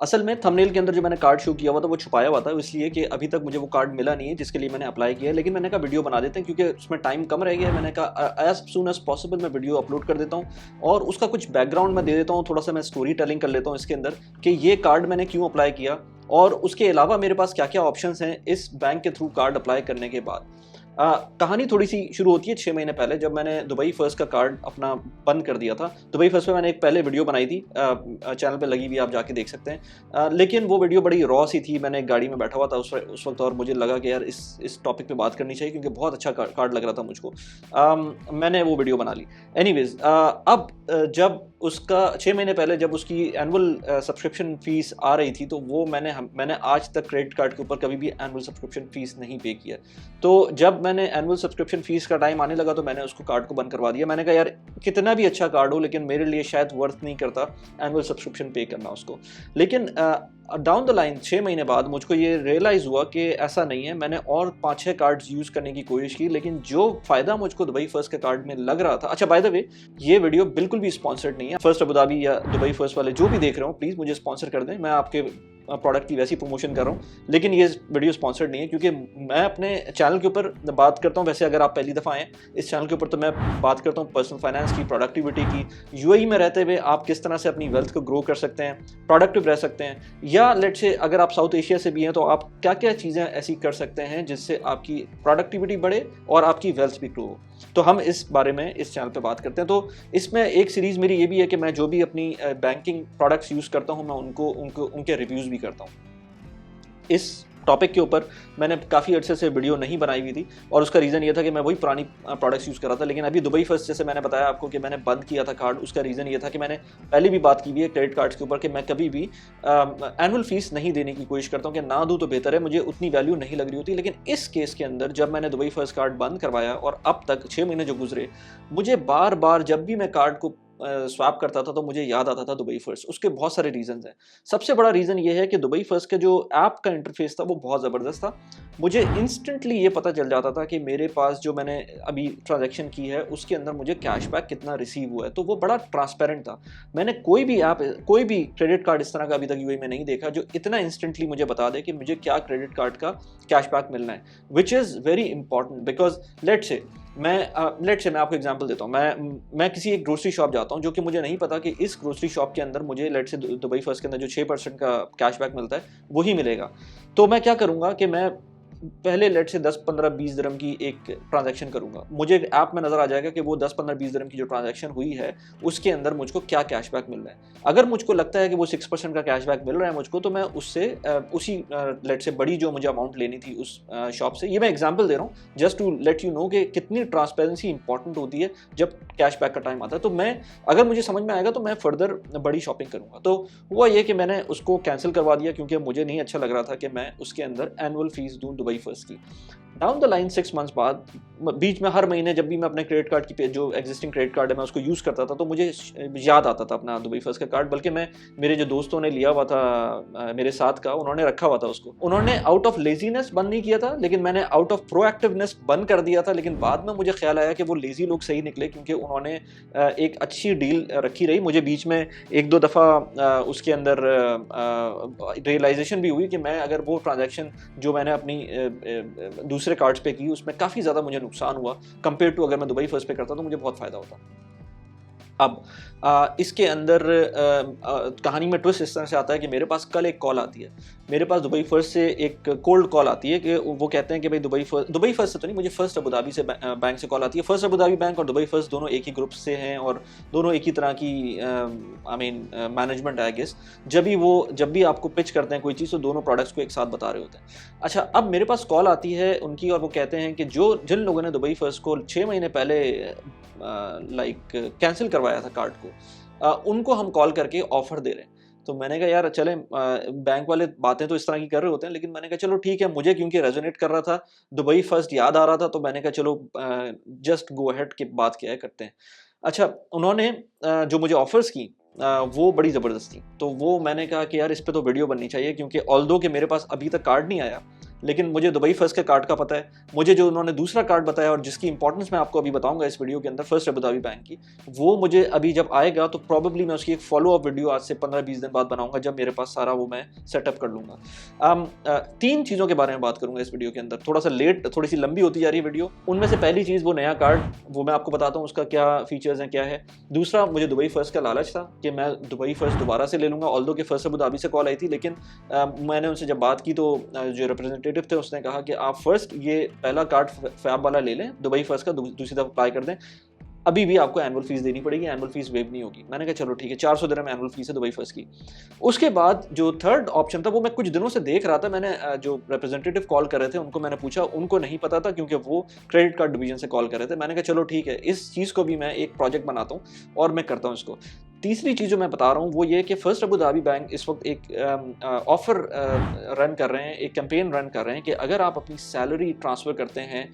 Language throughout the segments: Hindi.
असल में थंबनेल के अंदर जो मैंने कार्ड शो किया हुआ था वो छुपाया हुआ था, इसलिए कि अभी तक मुझे वो कार्ड मिला नहीं है जिसके लिए मैंने अप्लाई किया है। लेकिन मैंने कहा वीडियो बना देते हैं क्योंकि उसमें टाइम कम रह गया है। मैंने कहा एज सून एज पॉसिबल मैं वीडियो अपलोड कर देता हूँ और उसका कुछ बैकग्राउंड मैं दे देता हूँ, थोड़ा सा मैं स्टोरी टेलिंग कर लेता हूँ इसके अंदर कि ये कार्ड मैंने क्यों अप्लाई किया और उसके अलावा मेरे पास क्या क्या ऑप्शंस हैं इस बैंक के थ्रू कार्ड अप्लाई करने के बाद। कहानी थोड़ी सी शुरू होती है 6 महीने पहले, जब मैंने दुबई फर्स्ट का कार्ड अपना बंद कर दिया था। दुबई फर्स्ट पे मैंने एक पहले वीडियो बनाई थी, चैनल पे लगी हुई, आप जाके देख सकते हैं। लेकिन वो वीडियो बड़ी रॉ सी थी। मैंने एक गाड़ी में बैठा हुआ था उस वक्त और मुझे लगा कि यार इस टॉपिक पे बात करनी चाहिए क्योंकि बहुत अच्छा कार्ड लग रहा था मुझको। मैंने वो वीडियो बना ली। एनीवेज, अब जब उसका 6 महीने पहले जब उसकी एनुअल सब्सक्रिप्शन फीस आ रही थी तो वो मैंने आज तक क्रेडिट कार्ड के ऊपर कभी भी एनुअल सब्सक्रिप्शन फीस नहीं पे किया। तो जब मैंने एनुअल सब्सक्रिप्शन फीस का टाइम आने लगा तो मैंने उसको कार्ड को बंद करवा दिया। मैंने कहा यार कितना भी अच्छा कार्ड हो लेकिन मेरे लिए शायद वर्थ नहीं करता एनुअल सब्सक्रिप्शन पे करना उसको। लेकिन डाउन द लाइन 6 महीने बाद मुझको ये रियलाइज़ हुआ कि ऐसा नहीं है। मैंने और 5-6 कार्ड्स यूज़ करने की कोशिश की, लेकिन जो फ़ायदा मुझको दुबई फर्स्ट के कार्ड में लग रहा था। अच्छा, बाय द वे, ये वीडियो बिल्कुल भी स्पॉन्सर्ड नहीं है। फर्स्ट अबू धाबी या दुबई फर्स्ट वाले जो भी देख रहे हो प्लीज़ मुझे स्पॉन्सर कर दें, मैं आपके प्रोडक्ट की वैसी प्रमोशन कर रहा हूँ। लेकिन ये वीडियो स्पॉन्सर्ड नहीं है क्योंकि मैं अपने चैनल के ऊपर बात करता हूँ। वैसे अगर आप पहली दफ़ा आएँ इस चैनल के ऊपर तो मैं बात करता हूँ पर्सनल फाइनेंस की, प्रोडक्टिविटी की, यूएई में रहते हुए आप किस तरह से अपनी वेल्थ को ग्रो कर सकते हैं, प्रोडक्टिव रह सकते हैं, या लेट से अगर आप साउथ एशिया से भी हैं तो आप क्या क्या चीज़ें ऐसी कर सकते हैं जिससे आपकी प्रोडक्टिविटी बढ़े और आपकी वेल्थ भी ग्रो हो। तो हम इस बारे में इस चैनल पे बात करते हैं। तो इसमें एक सीरीज़ मेरी ये भी है कि मैं जो भी अपनी बैंकिंग प्रोडक्ट्स यूज़ करता हूँ मैं उनके रिव्यूज़ भी करता हूँ। इस टॉपिक के ऊपर मैंने काफ़ी अर्से से वीडियो नहीं बनाई हुई थी और उसका रीज़न ये था कि मैं वही पुरानी प्रोडक्ट्स यूज़ कर रहा था। लेकिन अभी दुबई फर्स्ट जैसे मैंने बताया आपको कि मैंने बंद किया था कार्ड, उसका रीज़न ये था कि मैंने पहले भी बात की हुई है क्रेडिट कार्ड्स के ऊपर कि मैं कभी भी एनुअल फीस नहीं देने की कोशिश करता हूँ कि ना दूँ तो बेहतर है, मुझे उतनी वैल्यू नहीं लग रही होती। लेकिन इस केस के अंदर जब मैंने दुबई फर्स्ट कार्ड बंद करवाया और अब तक 6 महीने जो गुजरे, मुझे बार बार जब भी मैं कार्ड को स्वैप करता था तो मुझे याद आता था दुबई फर्स्ट। उसके बहुत सारे रीज़न्स हैं। सबसे बड़ा रीज़न ये है कि दुबई फर्स्ट का जो ऐप का इंटरफेस था वो बहुत ज़बरदस्त था। मुझे इंस्टेंटली ये पता चल जाता था कि मेरे पास जो मैंने अभी ट्रांजैक्शन की है उसके अंदर मुझे कैशबैक कितना रिसीव हुआ है, तो वो बड़ा ट्रांसपेरेंट था। मैंने कोई भी ऐप, कोई भी क्रेडिट कार्ड इस तरह का अभी तक यूएई में नहीं देखा जो इतना इंस्टेंटली मुझे बता दे कि मुझे क्या क्रेडिट कार्ड का कैशबैक मिलना है, which is very important. Because let's say मैं आपको एग्जांपल देता हूँ। मैं किसी एक ग्रोसरी शॉप जाता हूँ जो कि मुझे नहीं पता कि इस ग्रोसरी शॉप के अंदर मुझे लेट से दुबई फर्स्ट के अंदर जो 6% का कैशबैक मिलता है वही मिलेगा। तो मैं क्या करूँगा कि मैं पहले लेट से 10, 15, 20 दिरहम की एक ट्रांजैक्शन करूँगा। मुझे एक ऐप में नज़र आ जाएगा कि वो 10, 15, 20 दिरहम की जो ट्रांजैक्शन हुई है उसके अंदर मुझको क्या कैशबैक मिल रहा है। अगर मुझको लगता है कि वो 6% का कैशबैक मिल रहा है मुझको, तो मैं उससे उसी लेट से बड़ी जो मुझे अमाउंट लेनी थी उस शॉप से, ये मैं एग्जाम्पल दे रहा हूँ just to let you know कि कितनी ट्रांसपेरेंसी इंपॉर्टेंट होती है जब कैशबैक का टाइम आता है। तो मैं, अगर मुझे समझ में आएगा तो मैं फर्दर बड़ी शॉपिंग करूँगा। तो हुआ ये कि मैंने उसको कैंसिल करवा दिया क्योंकि मुझे नहीं अच्छा लग रहा था कि मैं उसके अंदर एनुअल फीस दूँ दुबई फर्स्ट की। डाउन द लाइन 6 मंथ्स बाद, बीच में हर महीने जब भी मैं अपने क्रेडिट कार्ड की जो एग्जिस्टिंग क्रेडिट कार्ड है मैं उसको यूज़ करता था तो मुझे याद आता था अपना दुबई फर्स्ट का कार्ड। बल्कि मैं, मेरे जो दोस्तों ने लिया हुआ था मेरे साथ का, उन्होंने रखा हुआ था उसको। उन्होंने आउट ऑफ लेजीनेस बंद नहीं किया था लेकिन मैंने आउट ऑफ प्रोएक्टिवनेस बंद कर दिया था। लेकिन बाद में मुझे ख्याल आया कि वो लेजी लोग सही निकले क्योंकि उन्होंने एक अच्छी डील रखी रही। मुझे बीच में 1-2 दफ़ा उसके अंदर रियलाइजेशन भी हुई कि मैं अगर वो ट्रांजैक्शन जो मैंने अपनी दूसरे कार्ड्स पे की उसमें काफ़ी ज़्यादा मुझे नुकसान हुआ कंपेयर टू अगर मैं दुबई फर्स्ट पे करता तो मुझे बहुत फ़ायदा होता। अब इसके अंदर कहानी में ट्विस्ट इस तरह से आता है कि मेरे पास कल एक कॉल आती है। मेरे पास दुबई फर्स्ट से एक कोल्ड कॉल आती है कि वो कहते हैं कि भाई दुबई फर्स्ट से तो नहीं, मुझे फर्स्ट अबू धाबी से बैंक से कॉल आती है। फर्स्ट अबू धाबी बैंक और दुबई फर्स्ट दोनों एक ही ग्रुप से हैं और दोनों एक ही तरह की मैनेजमेंट है आई गेस। जब भी आपको पिच करते हैं कोई चीज़ तो दोनों प्रोडक्ट्स को एक साथ बता रहे होते हैं। अच्छा, अब मेरे पास कॉल आती है उनकी और वो कहते हैं कि जिन लोगों ने दुबई फर्स्ट को 6 महीने पहले कैंसिल करवाया था कार्ड को, उनको हम कॉल करके ऑफर दे रहे हैं। तो मैंने कहा यार चलें, बैंक वाले बातें तो इस तरह की कर रहे होते हैं, लेकिन मैंने कहा चलो ठीक है, मुझे क्योंकि रेजोनेट कर रहा था, दुबई फर्स्ट याद आ रहा था, तो मैंने कहा चलो जस्ट गो अहेड की बात क्या है करते हैं। अच्छा, उन्होंने जो मुझे ऑफर्स की वो बड़ी ज़बरदस्त थी। तो वो मैंने कहा कि यार इस पे तो वीडियो बननी चाहिए क्योंकि ऑल्दो कि मेरे पास अभी तक कार्ड नहीं आया, लेकिन मुझे दुबई फर्स्ट के कार्ड का पता है। मुझे जो उन्होंने दूसरा कार्ड बताया और जिसकी इंपॉर्टेंस मैं आपको अभी बताऊंगा इस वीडियो के अंदर, फर्स्ट अबू धाबी बैंक की, वो मुझे अभी जब आएगा तो प्रॉबेबली मैं उसकी एक फॉलो अप वीडियो आज से 15-20 दिन बाद बनाऊंगा, जब मेरे पास सारा वो मैं सेटअप कर लूंगा। 3 चीज़ों के बारे में बात करूंगा इस वीडियो के अंदर, थोड़ी सी लंबी होती जा रही है वीडियो। उनमें से पहली चीज़ वो नया कार्ड, वो मैं आपको बताता हूँ उसका क्या फीचर्स हैं, क्या है। दूसरा, मुझे दुबई फर्स्ट का लालच था कि मैं दुबई फर्स्ट दोबारा से ले लूँगा, ऑल्दो कि फर्स्ट अबू धाबी से कॉल आई थी, लेकिन मैंने उनसे जब बात की तो जो रिप्रेजेंटेटिव थे उसने कहा कि आप फर्स्ट ये पहला कार्ड फैब वाला ले लें, दुबई फर्स्ट का दूसरी दफ़ा अप्लाई कर दें, अभी भी आपको एनुअल फीस देनी पड़ेगी, एनुअल फीस वेव नहीं होगी। मैंने कहा चलो ठीक है, 400 दिरहम एनुअल फीस है दुबई फर्स्ट की। उसके बाद जो थर्ड ऑप्शन था वो मैं कुछ दिनों से देख रहा था, मैंने जो रिप्रेजेंटेटिव कॉल कर रहे थे उनको मैंने पूछा, उनको नहीं पता था क्योंकि वो क्रेडिट कार्ड डिवीजन से कॉल कर रहे थे। मैंने कहा चलो ठीक है, इस चीज़ को भी मैं एक प्रोजेक्ट बनाता हूँ और मैं करता हूँ इसको। तीसरी चीज़ जो मैं बता रहा हूँ वो ये कि फर्स्ट अबू धाबी बैंक इस वक्त एक ऑफ़र रन कर रहे हैं, एक कैंपेन रन कर रहे हैं कि अगर आप अपनी सैलरी ट्रांसफ़र करते हैं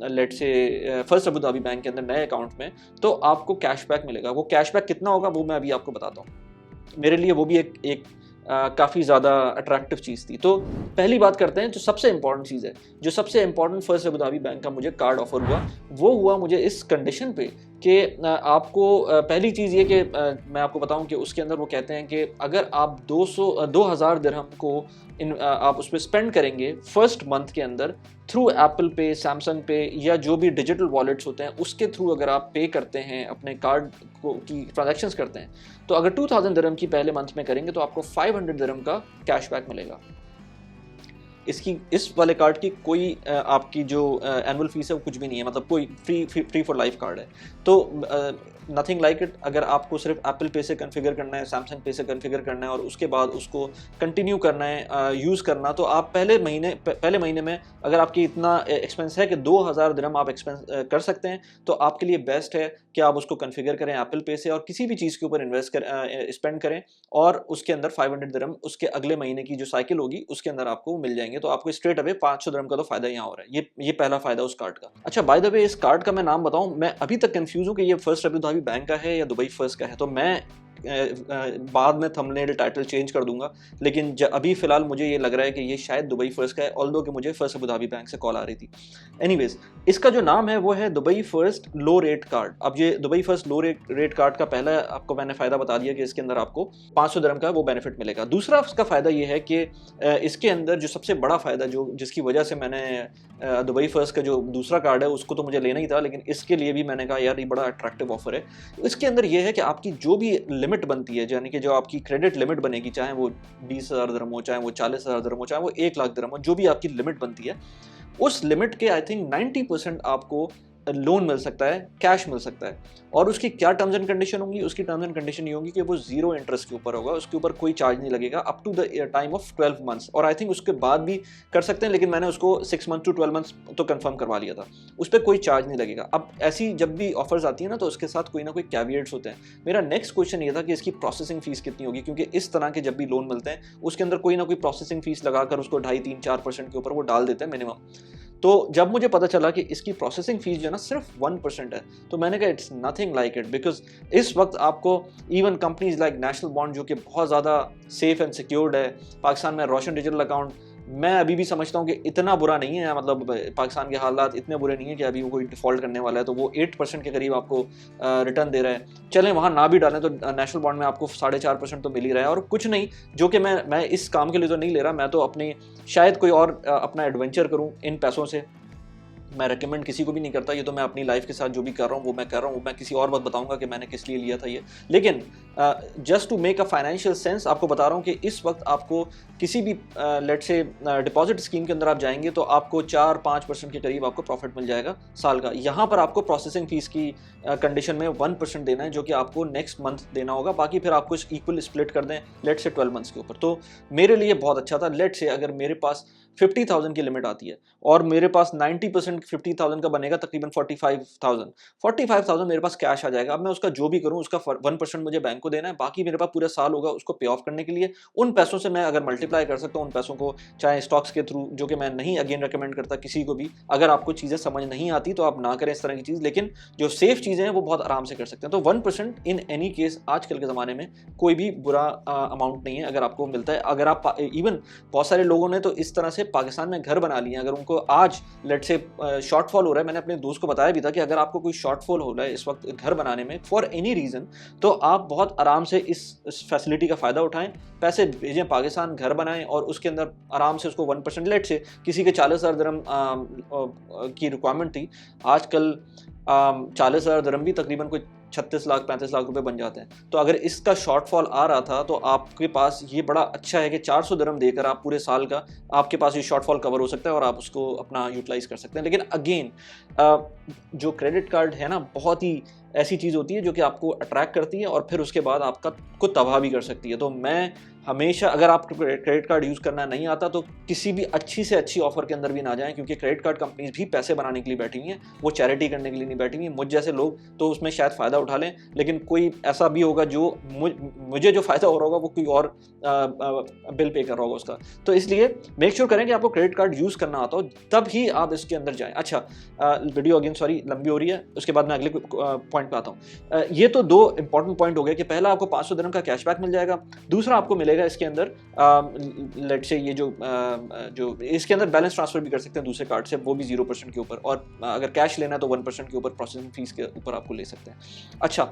लेट से फर्स्ट अबू धाबी बैंक के अंदर नए अकाउंट में, तो आपको कैशबैक मिलेगा। वो कैशबैक कितना होगा वो मैं अभी आपको बताता हूँ। मेरे लिए वो भी एक काफ़ी ज़्यादा अट्रैक्टिव चीज़ थी। तो पहली बात करते हैं, जो सबसे इंपॉर्टेंट चीज़ है, जो सबसे important first Abu Dhabi bank का मुझे कार्ड ऑफर हुआ, वो हुआ मुझे इस कंडीशन पे कि आपको पहली चीज़ ये कि मैं आपको बताऊं कि उसके अंदर वो कहते हैं कि अगर आप 2000 दिरहम को आप उस पर स्पेंड करेंगे फर्स्ट मंथ के अंदर थ्रू एप्पल पे, सैमसंग पे या जो भी डिजिटल वॉलेट्स होते हैं उसके थ्रू अगर आप पे करते हैं, अपने कार्ड को की ट्रांजैक्शंस करते हैं, तो अगर 2000 दिरहम की पहले मंथ में करेंगे तो आपको 500 दिरहम का कैशबैक मिलेगा। इस वाले कार्ड की कोई आपकी जो एनुअल फीस है वो कुछ भी नहीं है, मतलब कोई फ्री फॉर लाइफ कार्ड है। तो नथिंग लाइक इट। अगर आपको सिर्फ एप्पल पे से कॉन्फ़िगर करना है, सैमसंग पे से कॉन्फ़िगर करना है और उसके बाद उसको कंटिन्यू करना है यूज़ करना, तो आप पहले महीने में अगर आपकी इतना एक्सपेंस है कि 2000 दिरहम आप एक्सपेंस कर सकते हैं, तो आपके लिए बेस्ट है कि आप उसको कॉन्फ़िगर करें एप्पल पे से और किसी भी चीज़ के ऊपर स्पेंड करें और उसके अंदर 500 दिरहम उसके अगले महीने की जो साइकिल होगी उसके अंदर आपको मिल जाएंगे। तो आपको स्ट्रेट अवे 500 दिरहम का तो फायदा यहाँ हो रहा है। ये पहला फायदा उस कार्ड का। अच्छा, बाय द वे, इस कार्ड का मैं नाम बताऊं, मैं अभी तक कंफ्यूज हूं कि ये फर्स्ट अबू धाबी बैंक का है या दुबई फर्स्ट का है, तो मैं बाद में थंबनेल टाइटल चेंज कर दूंगा, लेकिन अभी फिलहाल मुझे ये लग रहा है कि ये शायद दुबई फर्स्ट का है, ऑल्दो कि मुझे फर्स्ट अबू धाबी बैंक से कॉल आ रही थी। एनीवेज, इसका जो नाम है वो है दुबई फर्स्ट लो रेट कार्ड। अब ये दुबई फर्स्ट लो रेट कार्ड का पहला आपको मैंने फायदा बता दिया कि इसके अंदर आपको 500 दिरहम का वो बेनिफिट मिलेगा। दूसरा उसका फायदा ये है कि इसके अंदर जो सबसे बड़ा फायदा जिसकी वजह से मैंने दुबई फर्स्ट का जो दूसरा कार्ड है उसको तो मुझे लेना ही था, लेकिन इसके लिए भी मैंने कहा यार ये बड़ा अट्रैक्टिव ऑफर है। इसके अंदर ये है कि आपकी जो भी लिमिट बनती है, यानी कि जो आपकी क्रेडिट लिमिट बनेगी, चाहे वो 20,000 दिरहम हो, चाहे वो 40,000 दिरहम हो, चाहे वो 1 लाख दिरहम हो, जो भी आपकी लिमिट बनती है, उस लिमिट के आई थिंक 90% आपको लोन मिल सकता है, कैश मिल सकता है। और उसकी क्या टर्म्स एंड कंडीशन होंगी? उसकी टर्म्स एंड कंडीशन ये होंगी कि वो 0 इंटरेस्ट के ऊपर होगा, उसके ऊपर कोई चार्ज नहीं लगेगा up to the time of 12 months, और आई थिंक उसके बाद भी कर सकते हैं, लेकिन मैंने उसको 6 मंथ टू 12 मंथ्स तो कंफर्म करवा लिया था। उस पर कोई चार्ज नहीं लगेगा। अब ऐसी जब भी ऑफर्स आती है ना, तो उसके साथ कोई ना कोई कैविएट्स होते हैं। मेरा नेक्स्ट क्वेश्चन ये था कि इसकी प्रोसेसिंग फीस कितनी होगी, क्योंकि इस तरह के जब भी लोन मिलते हैं उसके अंदर कोई ना कोई प्रोसेसिंग फीस लगाकर उसको 2.5-3-4% के ऊपर वो डाल देते हैं मिनिमम। तो जब मुझे पता चला कि इसकी प्रोसेसिंग फीस जो है ना सिर्फ 1% है, तो मैंने कहा it's nothing like it, because इस वक्त आपको even companies like national bond जो कि बहुत ज़्यादा सेफ एंड सिक्योर्ड है, पाकिस्तान में रोशन डिजिटल अकाउंट, मैं अभी भी समझता हूँ कि इतना बुरा नहीं है, मतलब पाकिस्तान के हालात इतने बुरे नहीं है कि अभी वो कोई डिफ़ॉल्ट करने वाला है, तो वो 8% के करीब आपको रिटर्न दे रहा है। चलें वहाँ ना भी डालें तो नेशनल बॉन्ड में आपको 4.5% तो मिल ही रहा है। और कुछ नहीं, जो कि मैं इस काम के लिए तो नहीं ले रहा, मैं तो अपनी शायद कोई और अपना एडवेंचर करूँ इन पैसों से। मैं रेकमेंड किसी को भी नहीं करता, ये तो मैं अपनी लाइफ के साथ जो भी कर रहा हूँ वो मैं कर रहा हूँ, मैं किसी और वक्त बताऊंगा कि मैंने किस लिए लिया था ये। लेकिन just to make a financial sense आपको बता रहा हूँ कि इस वक्त आपको किसी भी लेट से डिपॉजिट स्कीम के अंदर आप जाएंगे तो आपको 4-5% के करीब आपको प्रॉफिट मिल जाएगा साल का। यहाँ पर आपको प्रोसेसिंग फीस की कंडीशन में 1% देना है, जो कि आपको नेक्स्ट मंथ देना होगा, बाकी फिर आपको इक्वल स्प्लिट कर दें लेट से 12 मंथ्स के ऊपर। तो मेरे लिए बहुत अच्छा था। लेट से अगर मेरे पास 50,000 की लिमिट आती है और मेरे पास 90% 50,000 का बनेगा, तकरीबन 45,000 मेरे पास कैश आ जाएगा। अब मैं उसका जो भी करूं उसका 1% मुझे बैंक को देना है, बाकी मेरे पास पूरा साल होगा उसको पे ऑफ करने के लिए। उन पैसों से मैं अगर मल्टीप्लाई कर सकता हूं, उन पैसों को चाहे स्टॉक्स के थ्रू, जो कि मैं नहीं अगेन रिकमेंड करता किसी को भी। अगर आपको चीज़ें समझ नहीं आती तो आप ना करें इस तरह की चीज़, लेकिन जो सेफ चीज़ें हैं वो बहुत आराम से कर सकते हैं। तो 1% इन एनी केस आजकल के ज़माने में कोई भी बुरा अमाउंट नहीं है अगर आपको मिलता है। अगर आप इवन बहुत सारे लोगों ने तो इस तरह से से पाकिस्तान में घर बना लिए, अगर उनको आज लेट से शॉर्टफॉल हो रहा है, मैंने अपने दोस्त को बताया भी था कि अगर आपको कोई शॉर्टफॉल हो रहा है इस वक्त घर बनाने में फॉर एनी रीज़न, तो आप बहुत आराम से इस फैसिलिटी का फ़ायदा उठाएं, पैसे भेजें पाकिस्तान, घर बनाएं और उसके अंदर आराम से उसको 1% लेट से किसी के 40,000 दिरहम की रिक्वायरमेंट थी, आजकल 40,000 दिरहम भी तकरीबन कोई 36 लाख 35 लाख रुपए बन जाते हैं। तो अगर इसका शॉर्टफॉल आ रहा था तो आपके पास ये बड़ा अच्छा है कि 400 दिरहम देकर आप पूरे साल का आपके पास ये शॉर्टफॉल कवर हो सकता है और आप उसको अपना यूटिलाइज कर सकते हैं। लेकिन अगेन जो क्रेडिट कार्ड है ना, बहुत ही ऐसी चीज़ होती है जो कि आपको अट्रैक्ट करती है और फिर उसके बाद आपका को तबाह भी कर सकती है। तो मैं हमेशा, अगर आपको क्रेडिट कार्ड यूज़ करना नहीं आता तो किसी भी अच्छी से अच्छी ऑफर के अंदर भी ना जाएं, क्योंकि क्रेडिट कार्ड कंपनीज भी पैसे बनाने के लिए बैठी हुई हैं, वो चैरिटी करने के लिए नहीं बैठी हुई हैं। मुझ जैसे लोग तो उसमें शायद फ़ायदा उठा लें, लेकिन कोई ऐसा भी होगा जो मुझे जो फ़ायदा हो रहा होगा वो कोई और बिल पे कर रहा होगा उसका। तो इसलिए मेक श्योर करें कि आपको क्रेडिट कार्ड यूज़ करना आता हो, तब ही आप इसके अंदर जाएँ। अच्छा, वीडियो अगेन सॉरी लंबी हो रही है, उसके बाद मैं अगले पॉइंट पे आता हूँ। ये तो दो इंपॉर्टेंट पॉइंट हो गए कि पहला आपको 500 दिरहम का कैशबैक मिल जाएगा, दूसरा आपको मिलेगा इसके अंदर लेट से ये जो इसके अंदर बैलेंस ट्रांसफर भी कर सकते हैं दूसरे कार्ड से, वो भी 0% के ऊपर, और अगर कैश लेना है तो 1% के ऊपर प्रोसेसिंग फीस के ऊपर आपको ले सकते हैं। अच्छा,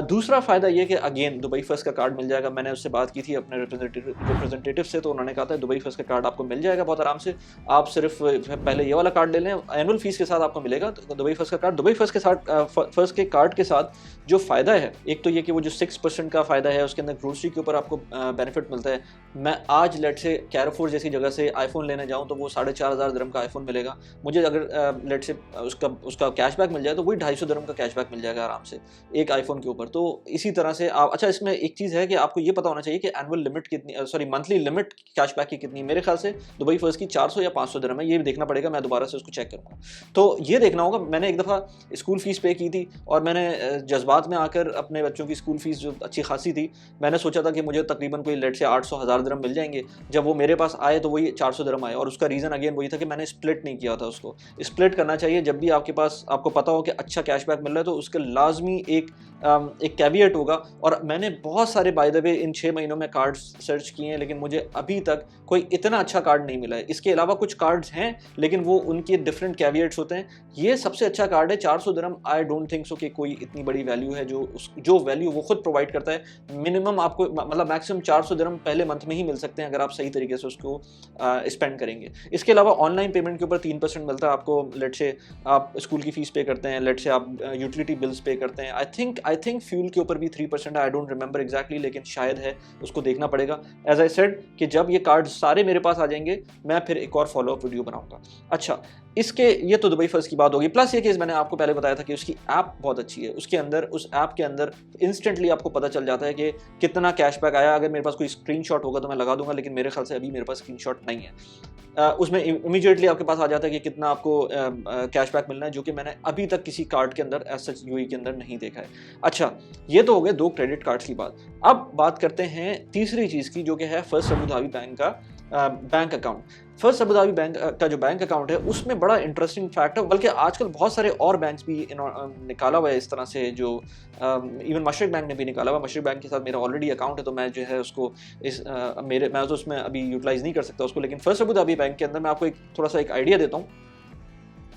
दूसरा फ़ायदा ये कि अगेन दुबई फर्स्ट का कार्ड मिल जाएगा। मैंने उससे बात की थी अपने रिप्रेजेंटेटिव से, तो उन्होंने कहा था दुबई फर्स्ट का कार्ड आपको मिल जाएगा बहुत आराम से। आप सिर्फ पहले ये वाला कार्ड ले लें, एनुअल फीस के साथ आपको मिलेगा तो दुबई फर्स्ट का कार्ड। दुबई फर्स्ट के साथ फर्स्ट के कार्ड के साथ जो फ़ायदा है, एक तो ये कि वो जो 6% का फ़ायदा है उसके अंदर ग्रोसरी के ऊपर आपको बेनिफिट मिलता है। मैं आज लेट से कैरफोर जैसी जगह से आईफोन लेने जाऊं तो वो 4,500 दिरहम का आईफोन मिलेगा मुझे, अगर लेट से उसका कैशबैक मिल जाए तो वही 250 दिरहम का कैशबैक मिल जाएगा आराम से एक आईफोन के ऊपर। तो इसी तरह से आप, अच्छा इसमें एक चीज़ है कि आपको ये पता होना चाहिए कि एनुअल लिमिट कितनी, सॉरी मंथली लिमिट कैशबैक की कितनी। मेरे ख्याल से दुबई फर्स्ट की 400 या 500 दिरहम है, ये भी देखना पड़ेगा, मैं दोबारा से उसको चेक करूँगा। तो ये देखना होगा। मैंने एक दफ़ा स्कूल फीस पे की थी और मैंने जज्बात में आकर अपने बच्चों की स्कूल फीस जो अच्छी खासी थी, मैंने सोचा था कि मुझे तकरीबन कोई लेट से 800-1000 दिरहम मिल जाएंगे। जब वो मेरे पास आए तो वही 400 दिरहम आए, और उसका रीज़न अगेन वही था कि मैंने स्प्लिट नहीं किया था उसको। स्प्लिट करना चाहिए जब भी आपके पास, आपको पता हो कि अच्छा कैशबैक मिल रहा है तो उसके लाजमी एक कैविएट होगा। और मैंने बहुत सारे बाय द वे इन 6 महीनों में कार्ड सर्च किए हैं, लेकिन मुझे अभी तक कोई इतना अच्छा कार्ड नहीं मिला है। इसके अलावा कुछ कार्ड्स हैं लेकिन वो उनके डिफरेंट कैविएट्स होते हैं। ये सबसे अच्छा कार्ड है, 400 दिरहम। आई डोंट थिंक सो कि कोई इतनी बड़ी वैल्यू है जो वैल्यू वो खुद प्रोवाइड करता है। मिनिमम आपको मतलब मैक्सिमम 400 दिरहम पहले मंथ में ही मिल सकते हैं अगर आप सही तरीके से उसको स्पेंड करेंगे। इसके अलावा ऑनलाइन पेमेंट के ऊपर 3% मिलता है आपको। लेट से आप स्कूल की फीस पे करते हैं, लेट से आप यूटिलिटी बिल्स पे करते हैं, आई थिंक फ्यूल के ऊपर भी 3% है, आई डोंट रिमेंबर एग्जैक्टली, लेकिन शायद है, उसको देखना पड़ेगा। एज आई सेड कि जब ये कार्ड सारे मेरे पास आ जाएंगे मैं फिर एक और फॉलोअप वीडियो बनाऊंगा। अच्छा, इसके ये तो दुबई फर्स्ट की बात होगी। प्लस ये कि मैंने आपको पहले बताया था कि उसकी ऐप बहुत अच्छी है। उसके अंदर, उस ऐप के अंदर इंस्टेंटली आपको पता चल जाता है कि कितना कैशबैक आया। अगर मेरे पास कोई स्क्रीनशॉट होगा तो मैं लगा दूंगा, लेकिन मेरे ख्याल से अभी मेरे पास स्क्रीनशॉट नहीं है। उसमें इमीडिएटली आपके पास आ जाता है कि कितना आपको कैशबैक मिलना है, जो कि मैंने अभी तक किसी कार्ड के अंदर एज सच यूएई के अंदर नहीं देखा है। अच्छा, ये तो हो गए 2 क्रेडिट कार्ड्स की बात। अब बात करते हैं तीसरी चीज़ की, जो कि है फर्स्ट अबू धाबी बैंक का bank account. First Abu Dhabi bank का जो बैंक अकाउंट है उसमें बड़ा इंटरेस्टिंग फैक्ट है, बल्कि आजकल बहुत सारे और बैंक्स भी निकाला हुआ है इस तरह से, जो इवन मशरिक बैंक ने भी निकाला हुआ। मशरिक बैंक के साथ मेरा ऑलरेडी अकाउंट है, तो मैं जो है उसको मैं तो उसमें अभी यूटिलाइज नहीं कर सकता उसको। लेकिन फर्स्ट अबू धाबी बैंक के अंदर मैं आपको थोड़ा सा एक आइडिया देता हूँ।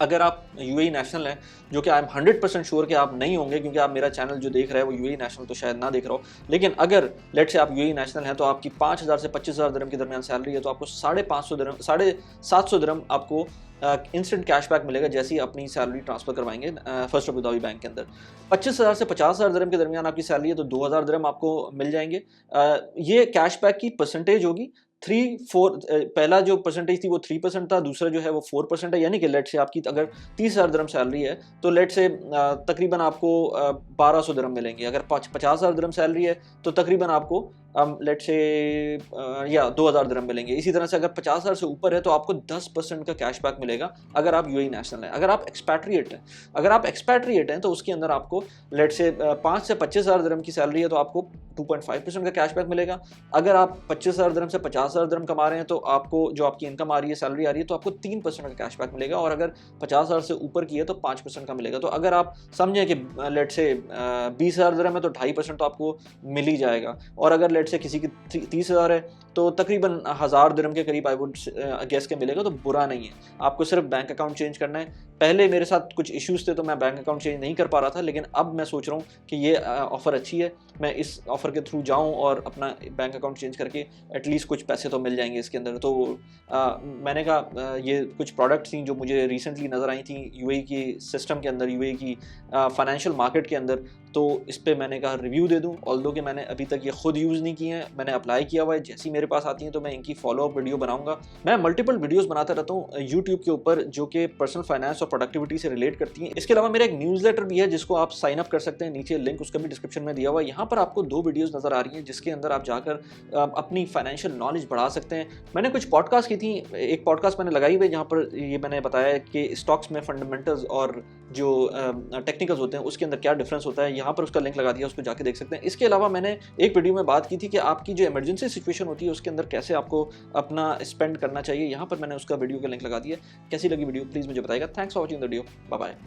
अगर आप यूएई नेशनल हैं, जो कि आई एम 100% श्योर कि आप नहीं होंगे, क्योंकि आप मेरा चैनल जो देख रहे हैं वो यूएई नेशनल तो शायद ना देख रहा हो, लेकिन अगर लेट से आप यूएई नेशनल हैं तो आपकी 5,000 से 25,000 दिरहम के दरमियान सैलरी है, तो आपको 550 दिरहम 750 दिरहम आपको इंस्टेंट कैशबैक मिलेगा जैसे ही अपनी सैलरी ट्रांसफर करवाएंगे फर्स्ट अबू धाबी बैंक के अंदर। 25,000 से 50,000 दिरहम के दरमियान आपकी सैलरी है तो 2,000 दिरहम आपको मिल जाएंगे। ये कैशबैक की परसेंटेज होगी 3-4। पहला जो परसेंटेज थी वो 3% था, दूसरा जो है वो 4% है। यानी कि लेट से आपकी अगर 30,000 दिरहम सैलरी है तो लेट से तकरीबन आपको 1,200 दिरहम मिलेंगे। अगर 50,000 दिरहम सैलरी है तो तकरीबन आपको लेट से या 2,000 दिरहम मिलेंगे। इसी तरह से अगर 50,000 से ऊपर है तो आपको 10% का कैशबैक मिलेगा अगर आप यूएई नेशनल हैं। अगर आप एक्सपैट्रिएट हैं तो उसके अंदर आपको लेट से 5 से 25,000 दिरहम की सैलरी है तो आपको 2.5% का कैशबैक मिलेगा। अगर आप 25,000 दिरहम से 50,000 दिरहम कमा रहे हैं तो आपको जो आपकी इनकम आ रही है, सैलरी आ रही है, तो आपको 3% का कैशबैक मिलेगा। और अगर 50,000 से ऊपर की है तो 5% का मिलेगा। तो अगर आप समझें कि लेट से 20,000 दिरहम है तो 2.5% तो आपको मिल ही जाएगा। और अगर लेट से किसी की 30,000 है तो तकरीबन 1000 दिरहम के करीब आई वुड गेस के मिलेगा, तो बुरा नहीं है। आपको सिर्फ बैंक अकाउंट चेंज करना है। पहले मेरे साथ कुछ इश्यूज़ थे तो मैं बैंक अकाउंट चेंज नहीं कर पा रहा था, लेकिन अब मैं सोच रहा हूँ कि ये ऑफ़र अच्छी है, मैं इस ऑफ़र के थ्रू जाऊँ और अपना बैंक अकाउंट चेंज करके एटलीस्ट कुछ पैसे तो मिल जाएंगे इसके अंदर। तो मैंने कहा ये कुछ प्रोडक्ट्स थी जो मुझे रिसेंटली नज़र आई थी यूएई की सिस्टम के अंदर, यूएई की फाइनेंशियल मार्केट के अंदर, तो इस पे मैंने कहा रिव्यू दे दूं। ऑल्दो कि मैंने अभी तक ये खुद यूज़ नहीं किए हैं, मैंने अप्लाई किया हुआ है। जैसी मेरे पास आती हैं तो मैं इनकी फॉलोअप वीडियो बनाऊंगा। मैं मल्टीपल वीडियोस बनाता रहता हूँ यूट्यूब के ऊपर जो कि पर्सनल फाइनेंस और प्रोडक्टिविटी से रिलेट करती हैं। इसके अलावा मेरा एक न्यूज़लेटर भी है जिसको आप साइन अप कर सकते हैं, नीचे लिंक उसका भी डिस्क्रिप्शन में दिया हुआ है। यहाँ पर आपको 2 वीडियोज़ नज़र आ रही हैं जिसके अंदर आप जाकर अपनी फाइनेंशियल नॉलेज बढ़ा सकते हैं। मैंने कुछ पॉडकास्ट की थी, एक पॉडकास्ट मैंने लगाई हुई जहाँ पर ये मैंने बताया कि स्टॉक्स में फंडामेंटल्स और जो टेक्निकल्स होते हैं उसके अंदर क्या डिफरेंस होता है। यहाँ पर उसका लिंक लगा दिया, उसको जाके देख सकते हैं। इसके अलावा मैंने एक वीडियो में बात की थी कि आपकी जो इमरजेंसी सिचुएशन होती है उसके अंदर कैसे आपको अपना स्पेंड करना चाहिए। यहाँ पर मैंने उसका वीडियो का लिंक लगा दिया। कैसी लगी वीडियो प्लीज़ मुझे बताइएगा। Thanks for watching the video, bye bye.